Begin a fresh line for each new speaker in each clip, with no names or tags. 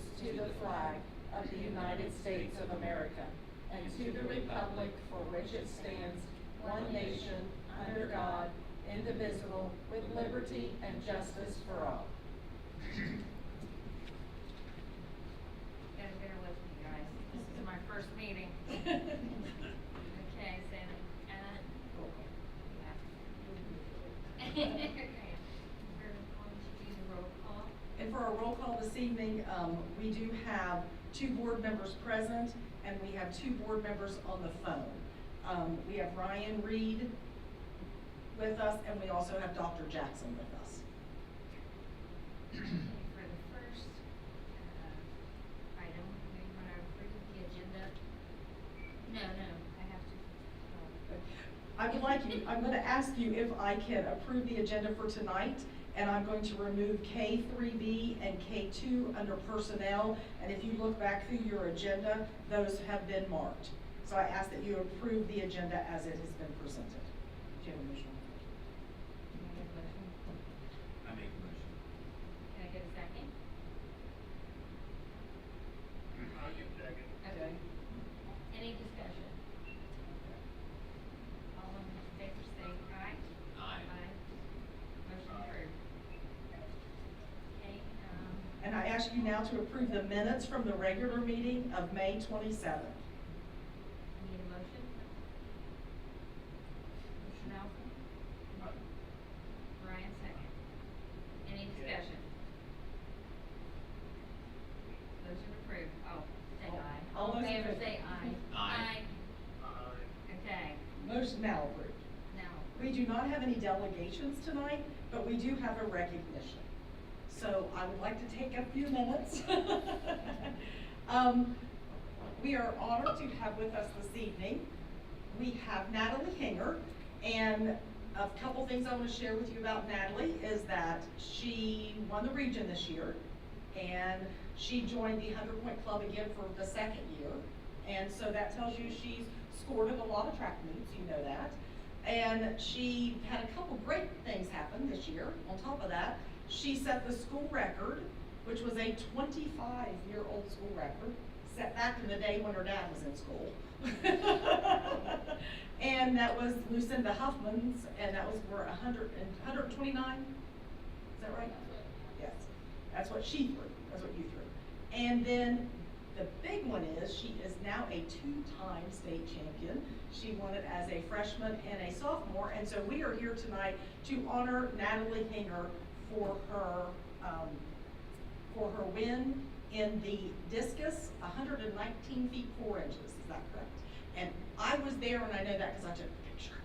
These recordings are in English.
allegiance to the flag of the United States of America and to the republic for which it stands, one nation, under God, indivisible, with liberty and justice for all.
Gotta bear with me, guys. This is my first meeting. Okay, so, yeah. Okay. We're going to do the roll call.
And for our roll call this evening, we do have 2 board members present, and we have 2 board members on the phone. We have Ryan Reed with us, and we also have Dr. Jackson with us.
For the first item, we want to approve the agenda. No, I have to.
I would like you, I'm going to ask you if I can approve the agenda for tonight, and I'm going to remove K3B and K2 under personnel, and if you look back through your agenda, those have been marked. So I ask that you approve the agenda as it has been presented. Do you have a motion?
I make a motion.
Can I get a second?
I'll give second.
Okay. Any discussion? All in favor say aye.
Aye.
Motion approved. Okay,
And I ask you now to approve the minutes from the regular meeting of May 27th.
need a motion? Motion Alpha? Ryan second. Any discussion? Motion approved. Oh, say aye.
All
in
those in
favor
favor?
say aye.
Aye.
Okay,
Motion now approved.
now,
We do not have any delegations tonight, but we do have a recognition. So I would like to take a few minutes. We are honored to have with us this evening. We have Natalie Hinger, and a couple things I want to share with you about Natalie is that she won the region this year, and she joined the 100-point club again for the 2nd year. And so that tells you she's scored at a lot of track meets, you know that. And she had a couple great things happen this year. On top of that, she set the school record, which was a 25-year-old school record, set back in the day when her dad was in school. And that was Lucinda Huffman's, and that was for 129? Is that right? Yes. That's what she threw. That's what you threw. And then the big one is she is now a 2-time state champion. She won it as a freshman and a sophomore, and so we are here tonight to honor Natalie Hinger for her win in the discus, 119 feet 4 inches. Is that correct? And I was there, and I know that because I took the picture.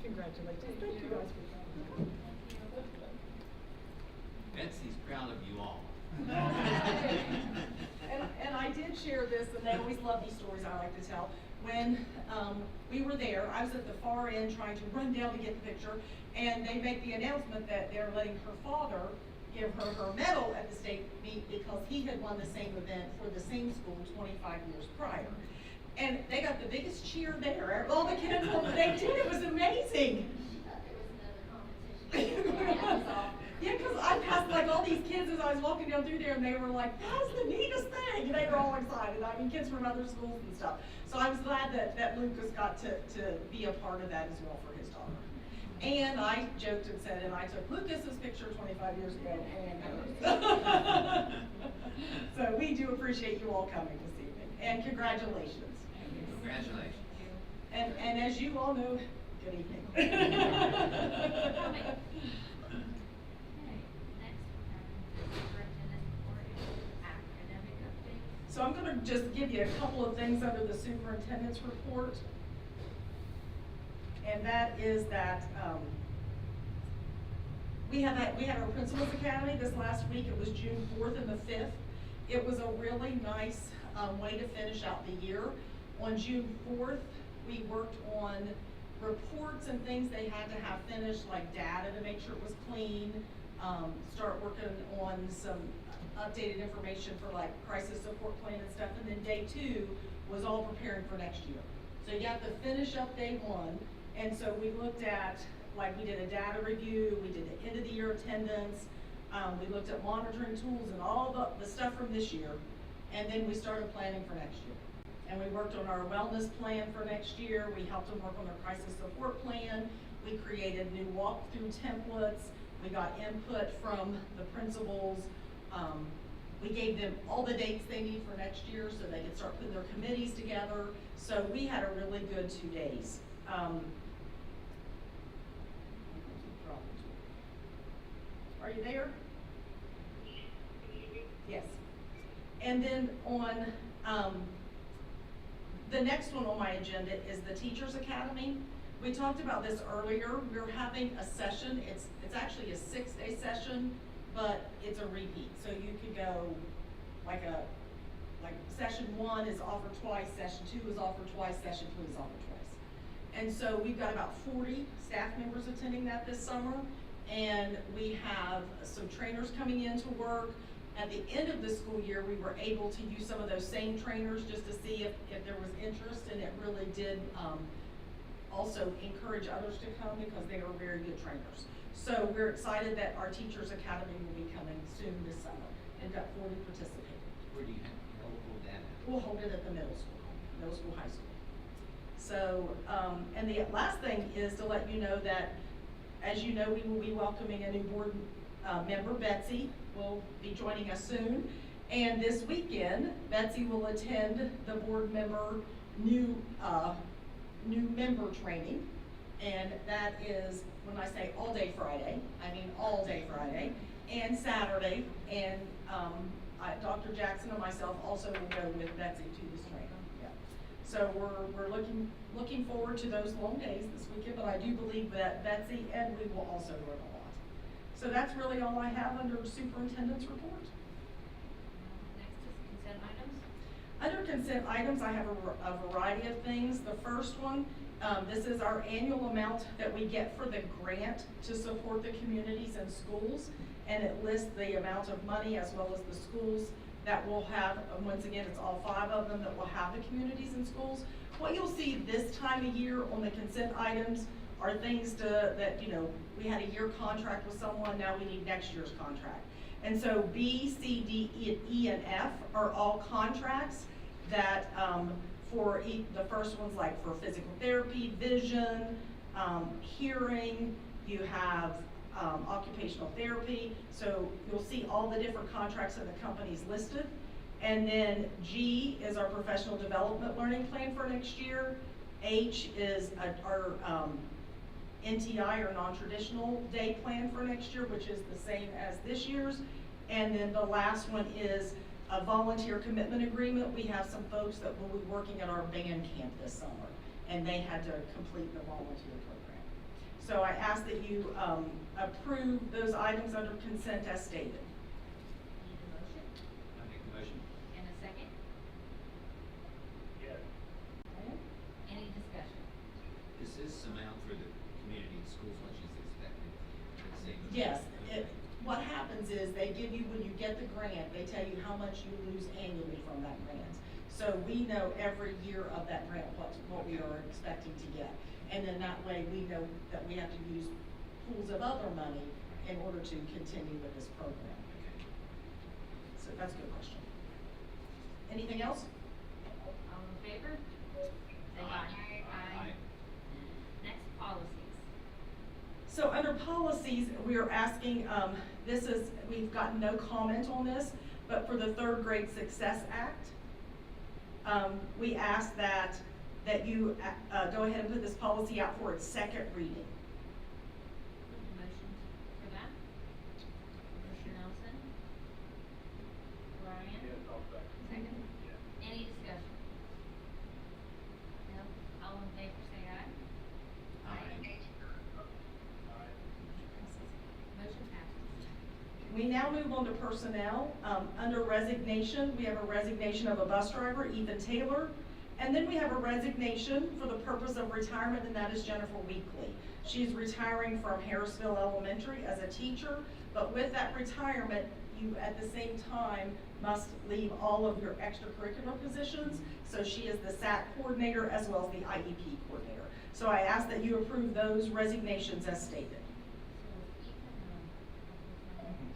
Congratulations. Thank you guys for coming.
Betsy's proud of you all.
And I did share this, and they always love these stories I like to tell. When we were there, I was at the far end trying to run down to get the picture, and they make the announcement that they're letting her father give her her medal at the state meet because he had won the same event for the same school 25 years prior. And they got the biggest cheer there. All the kids, they did. It was amazing. Yeah, because I passed like all these kids as I was walking down through there, and they were like, "That's the neatest thing!" And they were all excited. I mean, kids from other schools and stuff. So I was glad that Lucas got to be a part of that as well for his daughter. And I joked and said, and I took Lucas's picture 25 years ago and hers. So we do appreciate you all coming this evening, and congratulations.
Congratulations.
And as you all know, good evening.
okay, next we're having the superintendent report and academic updates.
So I'm going to just give you a couple of things under the superintendent's report. And that is that we had our Principals Academy this last week. It was June 4th and the 5th. It was a really nice way to finish out the year. On June 4th, we worked on reports and things they had to have finished, like data to make sure it was clean, start working on some updated information for like crisis support plan and stuff. And then day 2 was all preparing for next year. So you have to finish up day 1. And so we looked at, like, we did a data review, we did the end of the year attendance, we looked at monitoring tools and all the stuff from this year. And then we started planning for next year. And we worked on our wellness plan for next year. We helped them work on their crisis support plan. We created new walkthrough templates. We got input from the principals. We gave them all the dates they need for next year so they could start putting their committees together. So we had a really good 2 days. Are you there? Yes. And then on, the next one on my agenda is the Teachers Academy. We talked about this earlier. We're having a session. It's actually a 6-day session, but it's a repeat. So you could go like session 1 is offered twice, session 2 is offered twice, session 3 is offered twice. And so we've got about 40 staff members attending that this summer. And we have some trainers coming in to work. At the end of the school year, we were able to use some of those same trainers just to see if there was interest, and it really did also encourage others to come because they are very good trainers. So we're excited that our Teachers Academy will be coming soon this summer, and got 40 participating.
Where do you hold that at?
We'll hold it at the middle school, high school. So, and the last thing is to let you know that, as you know, we will be welcoming a new board member. Betsy will be joining us soon. And this weekend, Betsy will attend the board member new member training. And that is, when I say all day Friday, I mean all day Friday and Saturday. And Dr. Jackson and myself also will go with Betsy to this training. Yeah. So we're looking forward to those long days this weekend, but I do believe that Betsy and we will also learn a lot. So that's really all I have under superintendent's report.
Next is consent items.
Under consent items, I have a variety of things. The first one, this is our annual amount that we get for the grant to support the communities and schools. And it lists the amount of money as well as the schools that will have, once again, it's all 5 of them that will have the communities and schools. What you'll see this time of year on the consent items are things that, you know, we had a year contract with someone, now we need next year's contract. And so B, C, D, E, and F are all contracts that the first one's like for physical therapy, vision, hearing, you have occupational therapy. So you'll see all the different contracts of the companies listed. And then G is our professional development learning plan for next year. H is our NTI, or non-traditional day plan for next year, which is the same as this year's. And then the last one is a volunteer commitment agreement. We have some folks that will be working at our band camp this summer, and they had to complete the volunteer program. So I ask that you approve those items under consent as stated.
Need a motion
I make the motion.
and a second.
Yes.
Okay.
Any discussion?
Is this amount for the community and schools what she's expecting? The same?
Yes,
Okay.
what happens is they give you, when you get the grant, they tell you how much you lose annually from that grant. So we know every year of that grant what we are expecting to get. And then that way we know that we have to use pools of other money in order to continue with this program.
Okay.
So that's a good question. Anything else?
All in favor? Say aye.
Aye.
Next, policies.
So under policies, we are asking, we've gotten no comment on this, but for the Third Grade Success Act, we ask that you go ahead and put this policy out for its second reading.
Motion for that? Mr. Nelson? Brian? Second. Any discussion? No? All in favor, say aye.
Aye.
Motion passes.
We now move on to personnel. Under resignation, we have a resignation of a bus driver, Ethan Taylor. And then we have a resignation for the purpose of retirement, and that is Jennifer Weekly. She's retiring from Harrisville Elementary as a teacher, but with that retirement, you at the same time must leave all of your extracurricular positions. So she is the SAT coordinator as well as the IEP coordinator. So I ask that you approve those resignations as stated.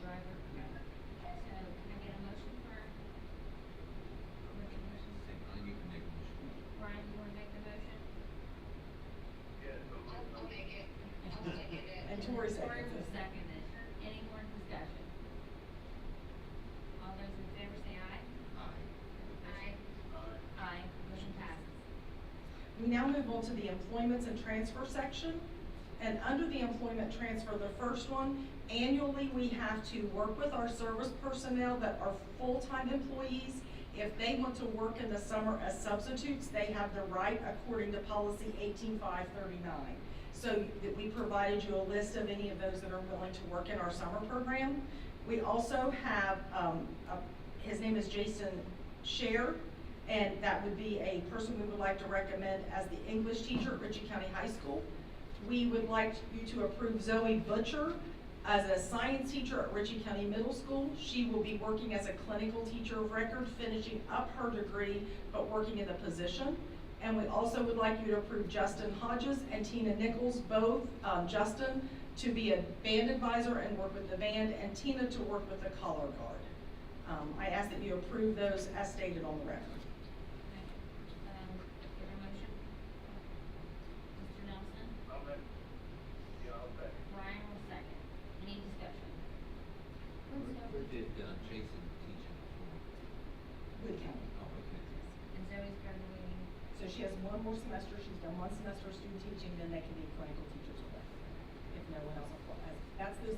Driver. So can I get a motion for resignation?
You can make a motion.
Brian, you wanna make the motion?
I'll make it. I'll second it.
And Tori
Tori
seconds
will
it.
second it. Any more discussion? All those in favor say aye.
Aye.
Aye. Aye. Motion passes.
We now move on to the employments and transfer section. And under the employment transfer, the first one, annually, we have to work with our service personnel that are full-time employees. If they want to work in the summer as substitutes, they have the right according to policy 18539. So that we provided you a list of any of those that are willing to work in our summer program. We also have, his name is Jason Scher, and that would be a person we would like to recommend as the English teacher at Ritchie County High School. We would like you to approve Zoe Butcher as a science teacher at Ritchie County Middle School. She will be working as a clinical teacher of record, finishing up her degree, but working in the position. And we also would like you to approve Justin Hodges and Tina Nichols, both, Justin to be a band advisor and work with the band, and Tina to work with the color guard. I ask that you approve those as stated on the record.
Give a motion. Mr. Nelson?
I'll make, I'll second.
Brian will second. Any discussion?
Where did Jason teach in before?
Wood County.
Oh, okay.
And Zoe's graduating.
So she has one more semester, she's done one semester of student teaching, then they can be clinical teachers with her, if no one else applies. That's those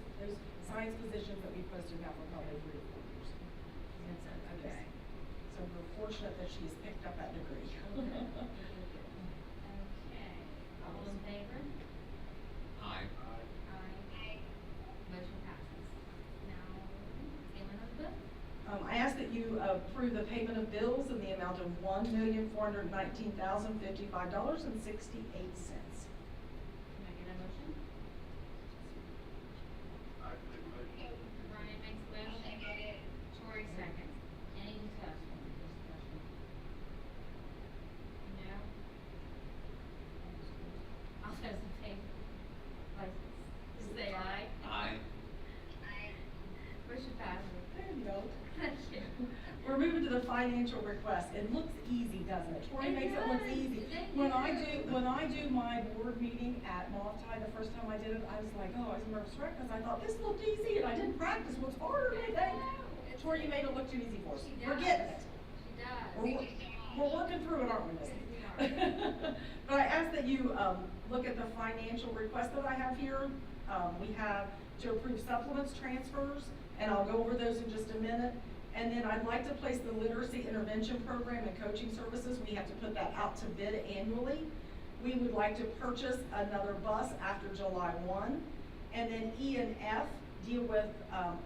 science positions that we posted now for probably 3 or 4 years.
Okay.
So we're fortunate that she has picked up that degree.
Okay. All in favor?
Aye.
Aye. Motion passes. Now, payment of the bill?
I ask that you approve the payment of bills in the amount of $1,419,055.68.
Can I get a motion?
I make a motion.
Brian makes a
I'll
motion.
second it.
Tori seconds. Any discussion? No? All those in favor? Say aye.
Aye.
Motion passes.
There you go.
Thank you.
We're moving to the financial request. It looks easy, doesn't it? Tori
It
makes it look
does.
easy.
It
When I
does.
do my board meeting at Moftai, the first time I did it, I was like, oh, I was nervous wreck, because I thought this looked easy, and I didn't practice what's harder, I think. Tori, you made it look too easy for us.
She
We're
does.
getting it.
She does.
We're working through it, aren't we, Missy? But I ask that you, look at the financial request that I have here. We have to approve supplements, transfers, and I'll go over those in just a minute. And then I'd like to place the literacy intervention program and coaching services. We have to put that out to bid annually. We would like to purchase another bus after July 1. And then E and F deal with,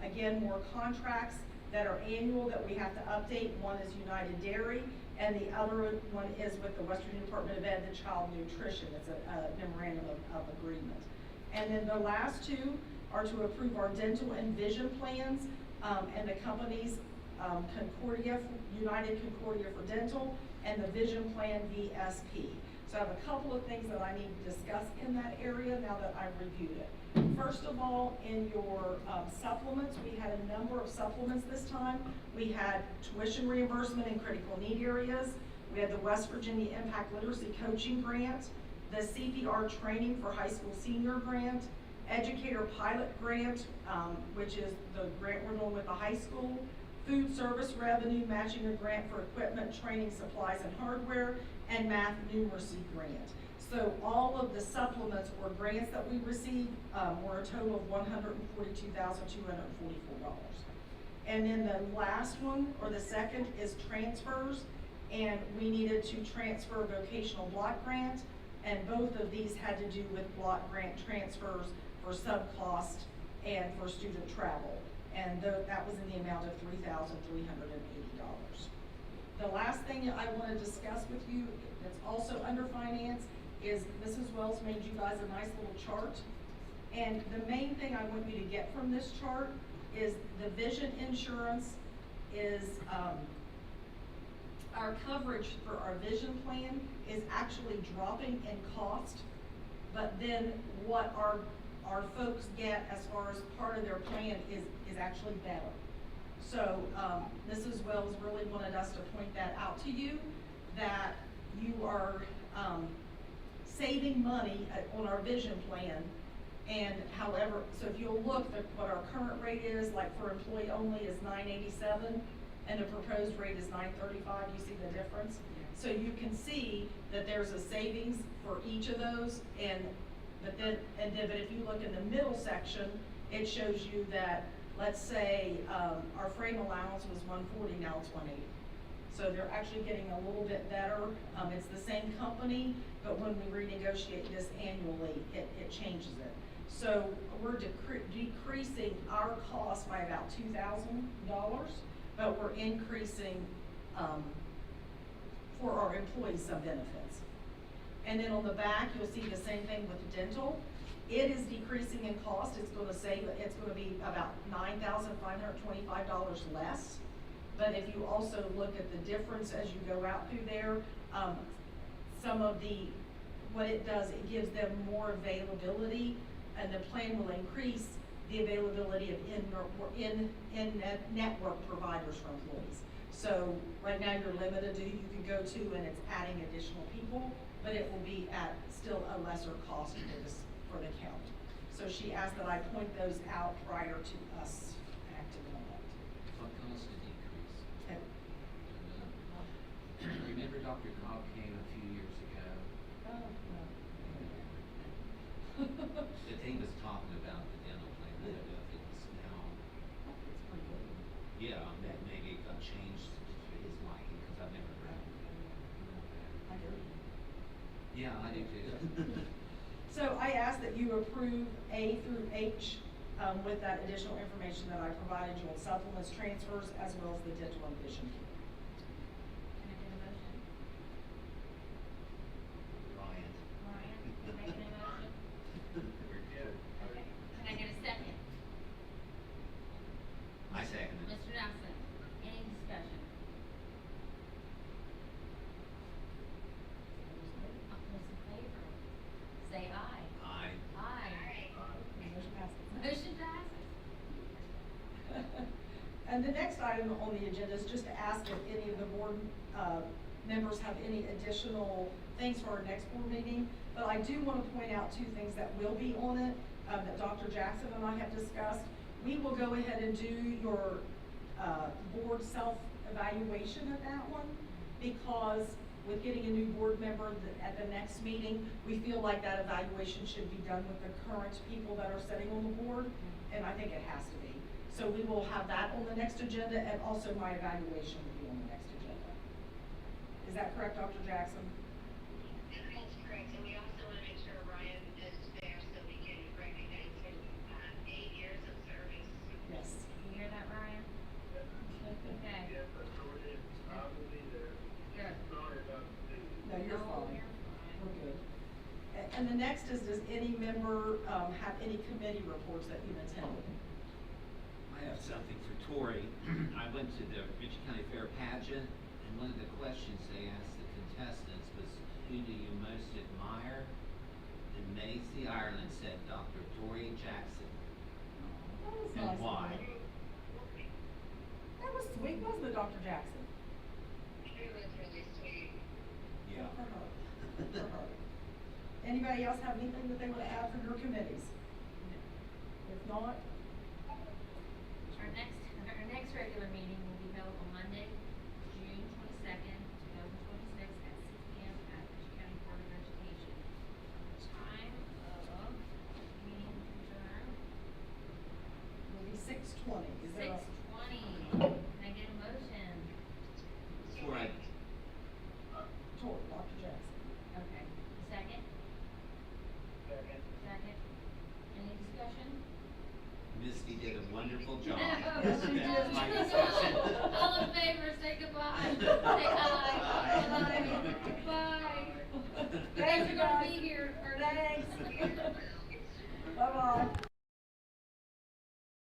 again, more contracts that are annual that we have to update. One is United Dairy, and the other one is with the Western Department of Ed, the Child Nutrition. It's a memorandum of agreement. And then the last two are to approve our dental and vision plans, and the companies, Concordia, United Concordia for dental, and the vision plan VSP. So I have a couple of things that I need to discuss in that area now that I've reviewed it. First of all, in your supplements, we had a number of supplements this time. We had tuition reimbursement in critical need areas. We had the West Virginia Impact Literacy Coaching Grant, the CPR Training for High School Senior Grant, Educator Pilot Grant, which is the grant we're doing with the high school, food service revenue, matching a grant for equipment, training, supplies, and hardware, and math numeracy grant. So all of the supplements or grants that we received were a total of $142,244. And then the last one, or the second, is transfers, and we needed to transfer vocational block grant, and both of these had to do with block grant transfers for subcost and for student travel. And that was in the amount of $3,380. The last thing I want to discuss with you that's also under finance is Mrs. Wells made you guys a nice little chart. And the main thing I want you to get from this chart is the vision insurance is, our coverage for our vision plan is actually dropping in cost. But then what our folks get as far as part of their plan is actually better. So, Mrs. Wells really wanted us to point that out to you, that you are, saving money on our vision plan. And however, so if you'll look at what our current rate is, like for employee only is $987, and the proposed rate is $935, you see the difference? So you can see that there's a savings for each of those, but if you look in the middle section, it shows you that, let's say, our frame allowance was $140, now it's $180. So they're actually getting a little bit better. It's the same company, but when we renegotiate this annually, it changes it. So we're decreasing our cost by about $2,000, but we're increasing for our employees some benefits. And then on the back, you'll see the same thing with dental. It is decreasing in cost. It's going to be about $9,525 less. But if you also look at the difference as you go out through there, what it does, it gives them more availability, and the plan will increase the availability of in-network providers for employees. So right now you're limited to who you can go to, and it's adding additional people, but it will be at still a lesser cost for the county. So she asked that I point those out prior to us acting on that.
What caused the decrease?
Okay.
Remember Dr. Cobb came a few years ago?
Oh, no.
That he was talking about the dental plan. I don't know if it's now,
It's pretty good.
yeah, that maybe it got changed to his liking, because I've never read it.
I do.
Yeah, I do too.
So I ask that you approve A through H with that additional information that I provided you on supplements, transfers, as well as the dental and vision.
Can I get a motion?
Ryan.
Ryan, you making a motion?
Forget it.
Okay. Can I get a second?
I second it.
Mr. Dawson, any discussion? All those in favor, say aye.
Aye.
Aye.
Motion passes.
Motion passes.
And the next item on the agenda is just to ask if any of the board members have any additional things for our next board meeting. But I do want to point out two things that will be on it, that Dr. Jackson and I have discussed. We will go ahead and do your board self-evaluation at that one, because with getting a new board member at the next meeting, we feel like that evaluation should be done with the current people that are sitting on the board, and I think it has to be. So we will have that on the next agenda, and also my evaluation will be on the next agenda. Is that correct, Dr. Jackson?
That's correct, and we also want to make sure Ryan is there so we can recognize his 8 years of service.
Yes.
You hear that, Ryan? Okay.
Yes, that's what it is. I will be there.
Good.
Sorry about the.
No, you're
No,
fine.
you're fine.
We're good. And the next is, does any member have any committee reports that you've attended?
I have something for Tori. I went to the Ritchie County Fair pageant, and one of the questions they asked the contestants was, who do you most admire? And Maisie Ireland said Dr. Tori Jackson.
That was
And
nice.
why?
That was sweet, wasn't it, Dr. Jackson?
It was really sweet.
Yeah.
For her. For her. Anybody else have anything that they want to add for your committees? If not,
Our next regular meeting will be held on Monday, June 22nd, 2026 at 6 p.m. at Ritchie County Board of Education. Time of meeting adjourned,
it'll be 6:20. Is there a?
6:20. Can I get a motion?
Before I,
Dr. Jackson.
Okay. Second?
Second.
Second. Any discussion?
Misty did a wonderful job.
No.
That's my discussion.
All in favor, say goodbye. Say aye.
Aye.
Aye. Bye. You guys
Thank
are
you,
gonna
guys.
be
Thanks.